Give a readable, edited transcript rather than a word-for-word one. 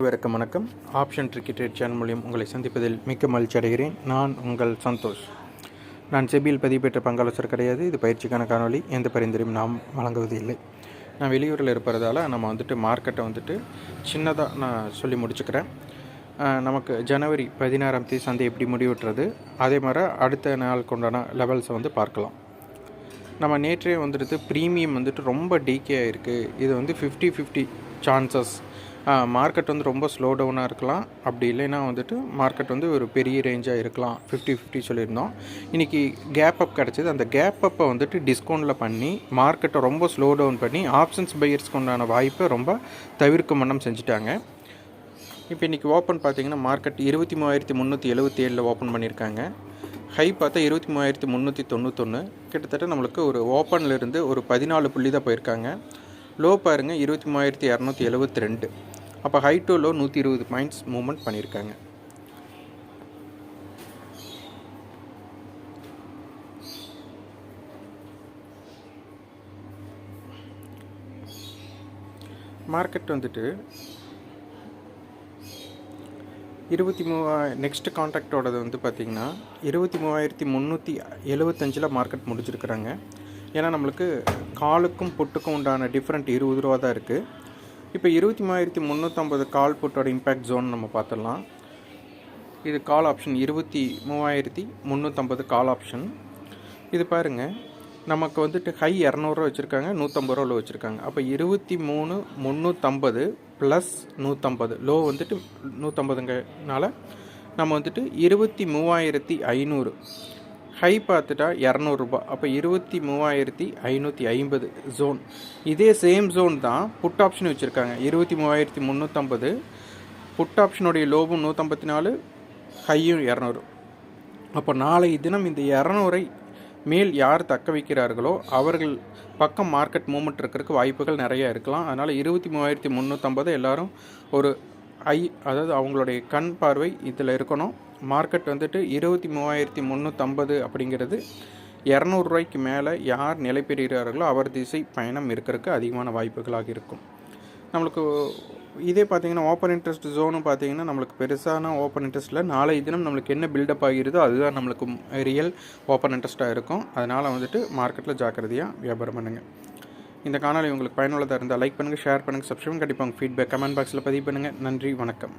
வணக்கம். Option tricky trade channel மூலியம் உங்களை சந்திப்பதில் மிக்க மகிழ்ச்சி அடைகிறேன். நான் உங்கள் சந்தோஷ். நான் செபியில் பதிவு பெற்ற பங்காளர் கிடையாது. இது பயிற்சிக்கான காணொலி. எந்த பரிந்துரையும் நாம் வழங்குவது இல்லை. நான் வெளியூரில் இருப்பதால் நம்ம மார்க்கெட்டை சின்னதாக நான் சொல்லி முடிச்சுக்கிறேன். நமக்கு ஜனவரி 16ஆம் தேதி சந்தை எப்படி முடிவுட்டுறது, அதே மாதிரி அடுத்த நாளுக்கு உண்டான லெவல்ஸை பார்க்கலாம். நம்ம நேற்றே ப்ரீமியம் ரொம்ப டீக்கே ஆகிருக்கு. இது 50-50 சான்சஸ். மார்க்கெட் ரொம்ப ஸ்லோ டவுனாக இருக்கலாம், அப்படி இல்லைன்னா மார்க்கெட் ஒரு பெரிய ரேஞ்சாக இருக்கலாம். 50-50 சொல்லியிருந்தோம். இன்றைக்கி கேப் அப் கிடச்சிது. அந்த கேப் அப்பை டிஸ்கவுண்டில் பண்ணி மார்க்கெட்டை ரொம்ப ஸ்லோ டவுன் பண்ணி ஆப்ஷன்ஸ் பையர்ஸ்க்கு உண்டான வாய்ப்பை ரொம்ப தவிர்க்கும் வண்ணம் செஞ்சுட்டாங்க. இப்போ இன்றைக்கி ஓப்பன் பார்த்திங்கன்னா மார்க்கெட் 23,377 ஓப்பன் பண்ணியிருக்காங்க. ஹை பார்த்தா 23,391. கிட்டத்தட்ட நம்மளுக்கு ஒரு ஓப்பன்லேருந்து ஒரு 14 புள்ளி தான் போயிருக்காங்க. லோ பாருங்கள் 23,272. அப்போ high to low 120 points movement பண்ணியிருக்காங்க. மார்க்கெட் 23 நெக்ஸ்ட் கான்ட்ராக்டோடது பார்த்திங்கன்னா 23,375 மார்க்கெட் முடிச்சிருக்கிறாங்க. ஏன்னா நம்மளுக்கு காலுக்கும் புட்டுக்கும் உண்டான டிஃப்ரெண்ட் 20 ரூபா தான் இருக்குது. இப்போ 23,350 கால் புட்டோட இம்பேக்ட் ஜோன் நம்ம பார்த்துடலாம். இது கால் ஆப்ஷன் 23,350 கால் ஆப்ஷன். இது பாருங்கள், நமக்கு ஹை 200 வச்சுருக்காங்க, 150 ரூபா லோ வச்சுருக்காங்க. அப்போ 23,350 ப்ளஸ் 150 லோ 150ங்கனால நம்ம 23,500. ஹை பார்த்துட்டா 200 அப்போ 23,550 ஜோன். இதே சேம் ஜோன் தான் புட் ஆப்ஷன் வச்சுருக்காங்க. 23,350 புட் ஆப்ஷனுடைய லோவும் 154, ஹையும் 200. அப்போ நாளைய தினம் இந்த 200 மேல் யார் தக்க வைக்கிறார்களோ அவர்கள் பக்கம் மார்க்கெட் மூவ்மெண்ட் இருக்கிறதுக்கு வாய்ப்புகள் நிறையா இருக்கலாம். அதனால் 23,350 எல்லோரும் ஒரு அதாவது அவங்களுடைய கண் பார்வை இதில் இருக்கணும். மார்க்கெட் 23,350 அப்படிங்கிறது 200 ரூபாய்க்கு மேலே யார் நிலை பெறுகிறார்களோ அவர் திசை பயணம் இருக்கிறதுக்கு அதிகமான வாய்ப்புகளாக இருக்கும். நம்மளுக்கு இதே பார்த்திங்கன்னா ஓப்பன் இன்ட்ரெஸ்ட் ஜோனும் பார்த்திங்கன்னா நம்மளுக்கு பெருசான ஓப்பன் இன்ட்ரெஸ்ட்டில் நாளை தினம் நம்மளுக்கு என்ன பில்டப் ஆகிருதோ அதுதான் நம்மளுக்கு ரியல் ஓப்பன் இன்ட்ரெஸ்ட்டாக இருக்கும். அதனால் மார்க்கெட்டில் ஜாக்கிரதையாக வியாபாரம் பண்ணுங்கள். இந்த காணொலி உங்களுக்கு பயனுள்ளதாக இருந்தால் லைக் பண்ணுங்கள், ஷேர் பண்ணுங்கள், சப்ஸ்கிரைப். கண்டிப்பாக உங்கள் ஃபீட்பேக் கமெண்ட் பாக்ஸில் பதிவு பண்ணுங்கள். நன்றி, வணக்கம்.